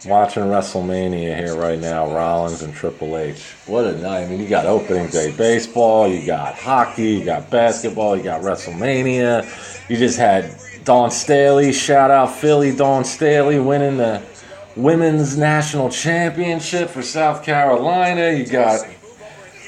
Watching WrestleMania here right now, Rollins and Triple H. What a night. I mean, you got opening day baseball, you got hockey, you got basketball, you got WrestleMania. You just had Dawn Staley, shout out Philly, Dawn Staley winning the Women's National Championship for South Carolina. You got,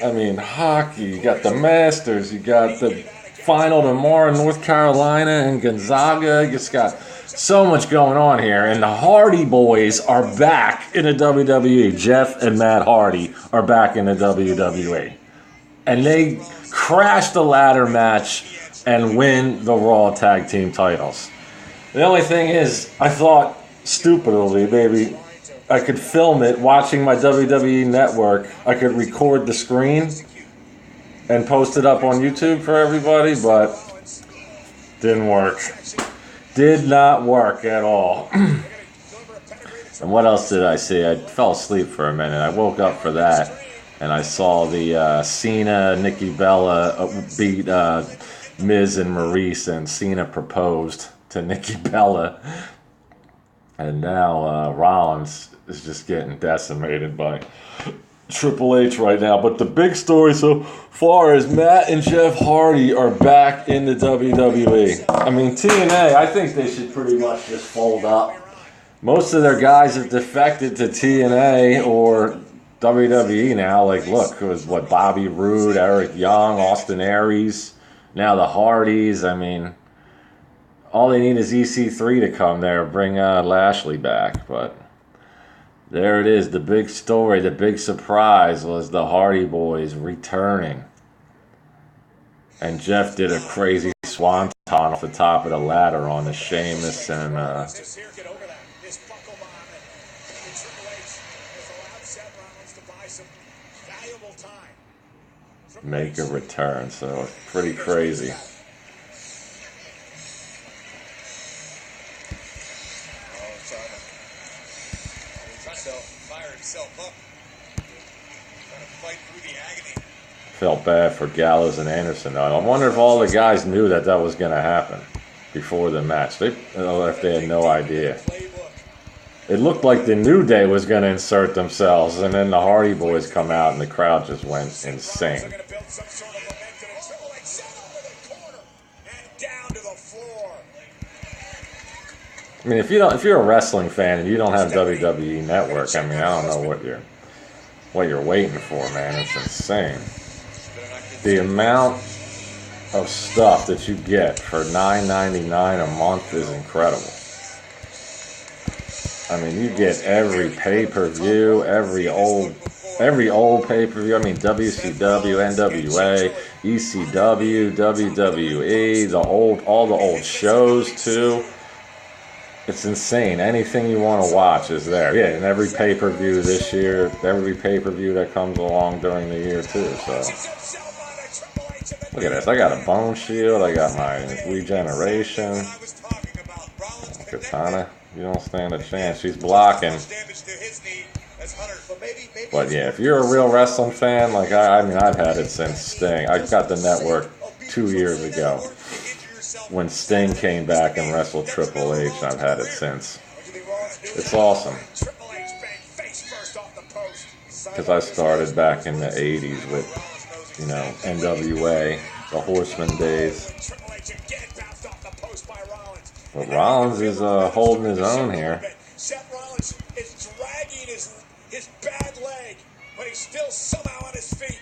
I mean, hockey, you got the Masters, you got the final tomorrow in North Carolina and Gonzaga. You just got so much going on here, and the Hardy Boys are back in the WWE. Jeff and Matt Hardy are back in the WWE. And they crash the ladder match and win the Raw Tag Team titles. The only thing is, I thought, stupidly, maybe I could film it watching my WWE network. I could record the screen and post it up on YouTube for everybody, but didn't work. Did not work at all. And what else did I see? I fell asleep for a minute. I woke up for that, and I saw the Cena, Nikki Bella beat Miz and Maurice, and Cena proposed to Nikki Bella. And now Rollins is just getting decimated by Triple H right now. But the big story so far is Matt and Jeff Hardy are back in the WWE. I mean, TNA, I think they should pretty much just fold up. Most of their guys have defected to TNA or WWE now. Like, look, it was what, Bobby Roode, Eric Young, Austin Aries, now the Hardys. I mean, all they need is EC3 to come there, bring Lashley back, but there it is, the big story, the big surprise was the Hardy Boys returning. And Jeff did a crazy swanton off the top of the ladder on the Sheamus and make a return, so it's pretty crazy. Felt bad for Gallows and Anderson. I wonder if all the guys knew that was going to happen before the match. If they had no idea. It looked like the New Day was going to insert themselves, and then the Hardy Boys come out, and the crowd just went insane. I mean, if you're a wrestling fan and you don't have WWE Network, I mean, I don't know what you're waiting for, man. It's insane. The amount of stuff that you get for $9.99 a month is incredible. I mean, you get every pay-per-view, every old pay-per-view. I mean, WCW, NWA, ECW, WWE, all the old shows too. It's insane. Anything you want to watch is there. Yeah, and every pay-per-view this year, every pay-per-view that comes along during the year too. So look at this. I got a bone shield. I got my regeneration. Katana, you don't stand a chance. She's blocking. But yeah, if you're a real wrestling fan, like I mean, I've had it since Sting. I got the network 2 years ago when Sting came back and wrestled Triple H. I've had it since. It's awesome. Because I started back in the 80s with, NWA, the Horseman days. But Rollins is holding his own here. Seth Rollins is dragging his bad leg, but he's still somehow on his feet.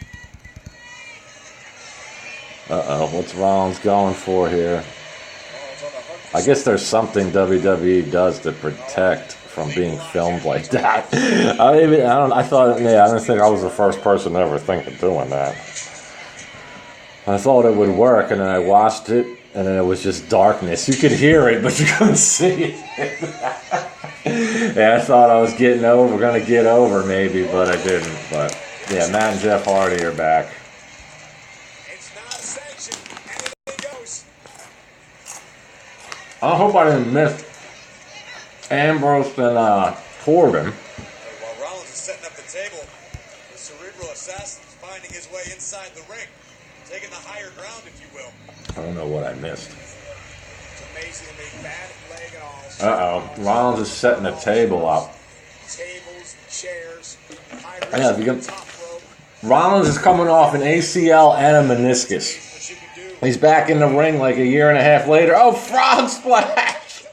What's Rollins going for here? I guess there's something WWE does to protect from being filmed like that. I didn't think I was the first person to ever think of doing that. I thought it would work, and then I watched it, and then it was just darkness. You could hear it, but you couldn't see it. Yeah, I thought I was gonna get over maybe, but I didn't. But yeah, Matt and Jeff Hardy are back. I hope I didn't miss Ambrose and Corbin. While Rollins is setting up the table, the cerebral assassin is finding his way inside the ring, taking the higher ground, if you will. I don't know what I missed. It's amazing to me, bad leg and all. Rollins is setting a table up. Tables, chairs, Yeah, Rollins is coming off an ACL and a meniscus. He's back in the ring like a year and a half later. Oh, frog splash!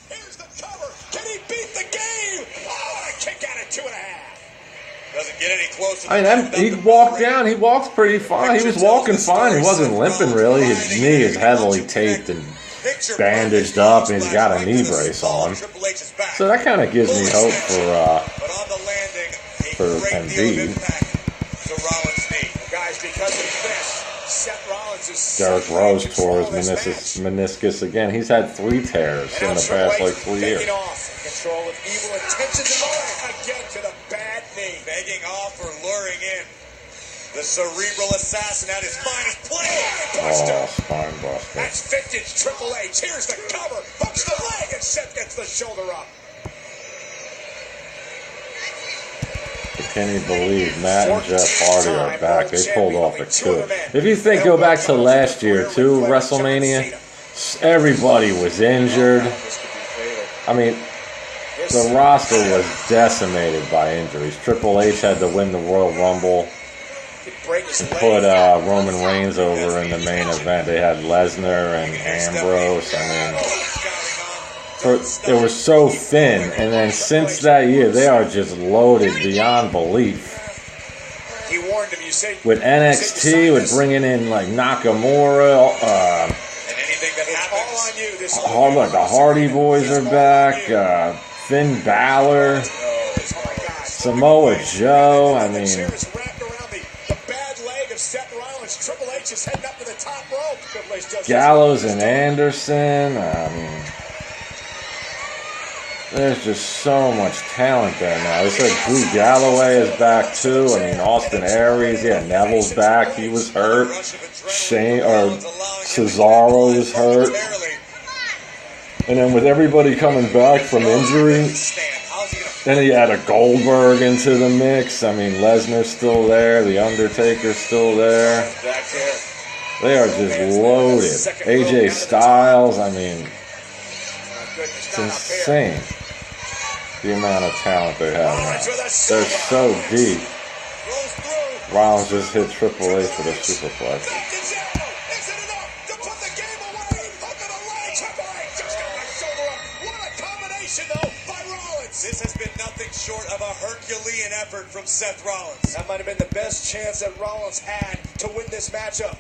Here's the cover. Can he beat the game? Oh, a kick out at 2.5. Doesn't get any closer. I mean, he walked down. He walked pretty fine. He was walking fine. He wasn't limping really. His knee is heavily taped and bandaged up, and he's got a knee brace on. So that kind of gives me hope for Embiid. Guys, because of this, Seth Rollins is Derrick Rose tore his meniscus again. He's had 3 tears in the past like 3 years. Control of evil intentions and again to the bad knee. Begging off or luring in. The cerebral assassin at his finest play. Oh, spine buster. That's vintage Triple H. Here's the cover. Hooks the leg and Seth gets the shoulder up. Can you believe Matt and Jeff Hardy are back? They pulled off a coup. If you think, go back to last year too, WrestleMania, everybody was injured. I mean, the roster was decimated by injuries. Triple H had to win the Royal Rumble and put Roman Reigns over in the main event. They had Lesnar and Ambrose. I mean, it was so thin. And then since that year, they are just loaded beyond belief. With NXT, with bringing in like Nakamura, the Hardy Boys are back. Finn Balor, Samoa Joe. I mean, Gallows and Anderson. I mean, there's just so much talent there now. They said Drew Galloway is back too. I mean, Austin Aries. Yeah, Neville's back. He was hurt. Cesaro was hurt. And then with everybody coming back from injury, then he added Goldberg into the mix. I mean, Lesnar's still there. The Undertaker's still there. They are just loaded. AJ Styles, I mean, it's insane the amount of talent they have now. They're so deep. Rollins just hit Triple H with a superplex. This has been nothing short of a Herculean effort from Seth Rollins. That might have been the best chance that Rollins had to win this matchup.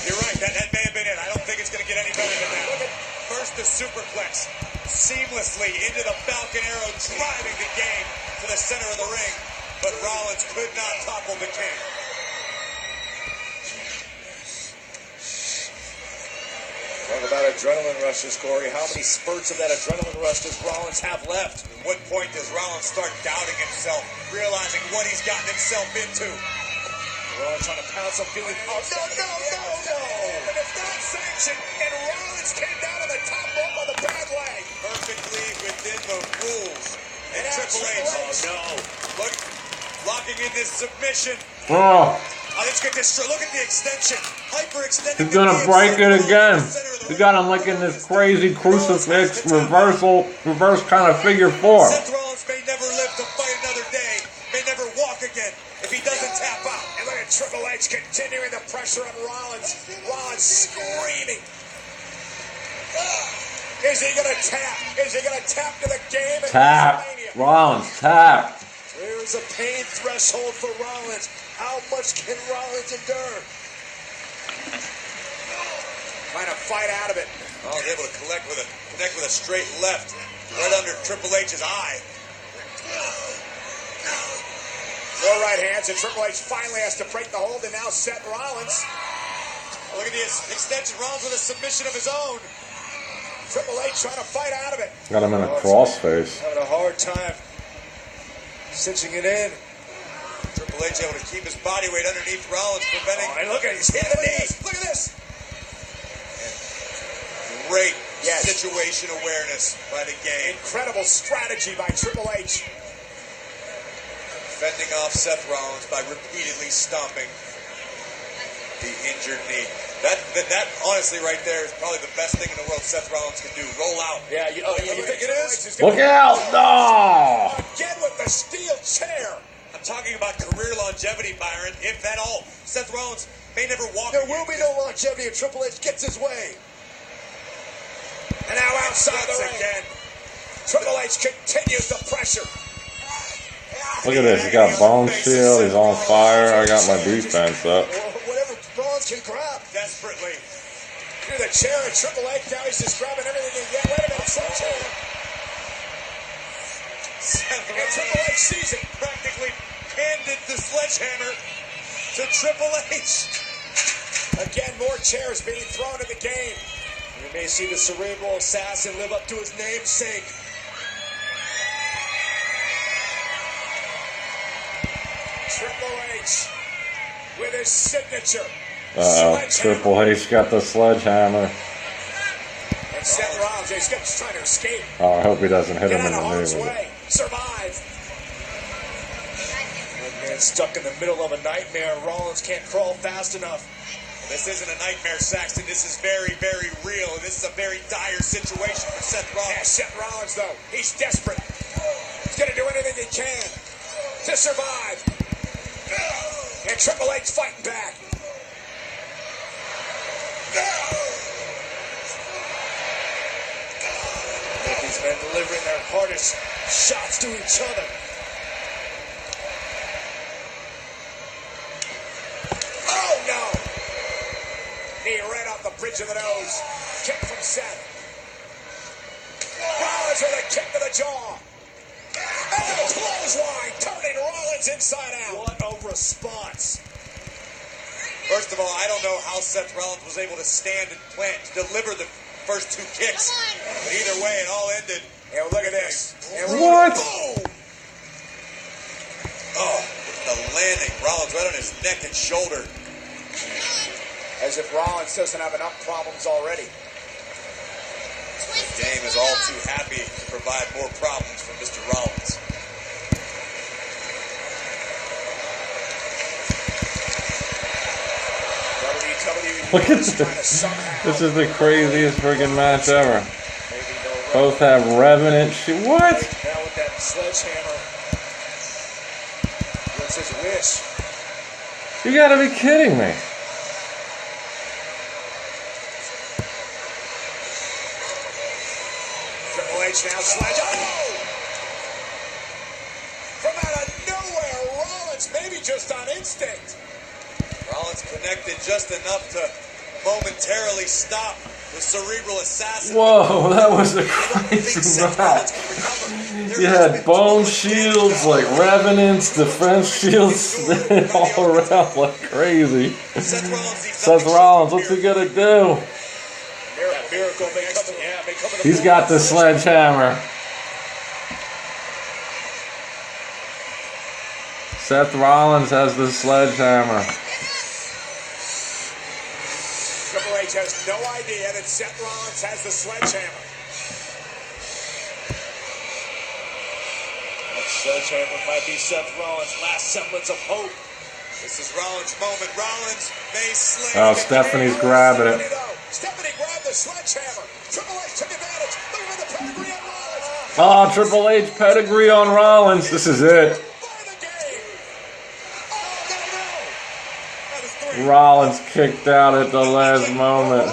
You're right, that may have been it. I don't think it's going to get any better than that. First, the superplex, seamlessly into the Falcon Arrow, driving the game to the center of the ring. But Rollins could not topple the king. Talk about adrenaline rushes, Corey. How many spurts of that adrenaline rush does Rollins have left? At what point does Rollins start doubting himself, realizing what he's gotten himself into? Rollins trying to pound some feeling. Oh, no. And if not sanctioned, and Rollins came down to the top rope on the bad leg. Perfectly within the rules. And Triple H. Oh, no. Look, locking in this submission. Oh. Let's get this straight. Look at the extension. Hyperextending. He's gonna break it again. We got him like in this crazy crucifix reverse kind of figure 4. Seth Rollins may never live to fight another day. May never walk again if he doesn't tap out. And look at Triple H continuing the pressure on Rollins. Rollins screaming. Is he gonna tap? Is he gonna tap to the game? Tap. Rollins, tap. There's a pain threshold for Rollins. How much can Rollins endure? Trying to fight out of it. Oh, he's able to connect with a straight left, right under Triple H's eye. Four right hands, and Triple H finally has to break the hold, and now Seth Rollins. Oh, look at the extension. Rollins with a submission of his own. Triple H trying to fight out of it. Got him in a crossface. Having a hard time cinching it in. Triple H able to keep his body weight underneath Rollins, preventing. Oh, and look at his hit the knee. Look at this. Great situation awareness by the game. Incredible strategy by Triple H. Fending off Seth Rollins by repeatedly stomping the injured knee. That honestly right there is probably the best thing in the world Seth Rollins can do. Roll out. Yeah, you think it is? Look out! No! Again with the steel chair. I'm talking about career longevity, Byron, if at all. Seth Rollins may never walk. There will be no longevity if Triple H gets his way. And now outside the ring again. Triple H continues the pressure. Look at this. He got bone shield. He's on fire. I got my defense up. Whatever Rollins can grab. Desperately. Through the chair of Triple H. Now he's just grabbing everything he can. Wait a minute. Sledgehammer. And Triple H sees it. Practically handed the sledgehammer to Triple H. Again, more chairs being thrown at the game. We may see the cerebral assassin live up to his namesake. Triple H with his signature. Triple H got the sledgehammer. And Seth Rollins, he's trying to escape. Oh, I hope he doesn't hit Get him in out of the knee harm's with it. way. Survive. One man stuck in the middle of a nightmare. Rollins can't crawl fast enough. This isn't a nightmare, Saxton. This is very, very real. This is a very dire situation for Seth Rollins. Yeah, Seth Rollins, though, he's desperate. He's going to do anything he can to survive. And Triple H fighting back. These men delivering their hardest shots to each other. Oh, no! Knee right off the bridge of the nose. Kick from Seth. Rollins with a kick to the jaw. And a clothesline, turning Rollins inside out. What a response. First of all, I don't know how Seth Rollins was able to stand and plant to deliver the first two kicks. But either way, it all ended. And look at this. And What? Boom. Oh, the landing. Rollins right on his neck and shoulder. As if Rollins doesn't have enough problems already. The game is all too happy to provide more problems for Mr. Rollins. Look at this. This is the craziest friggin' match ever. Both have Revenant shit. What? Now with that sledgehammer. What's his wish? You gotta be kidding me. Triple H now sledge. Oh! From out of nowhere, Rollins maybe just on instinct. Rollins connected just enough to momentarily stop the cerebral assassin. Whoa, that was a crazy match. You had bone shields, like Revenants, defense shields all around like crazy. Seth Rollins, what's he gonna do? Miracle may come in. He's got the sledgehammer. Seth Rollins has the sledgehammer. Triple H has no idea that Seth Rollins has the sledgehammer. That sledgehammer might be Seth Rollins' last semblance of hope. This is Rollins' moment. Rollins may slay. Oh, Stephanie's grabbing it. Stephanie grabbed the sledgehammer. Triple H took advantage. Look at the pedigree on Rollins. Oh, Triple H pedigree on Rollins. This is it. Rollins kicked out at the last moment.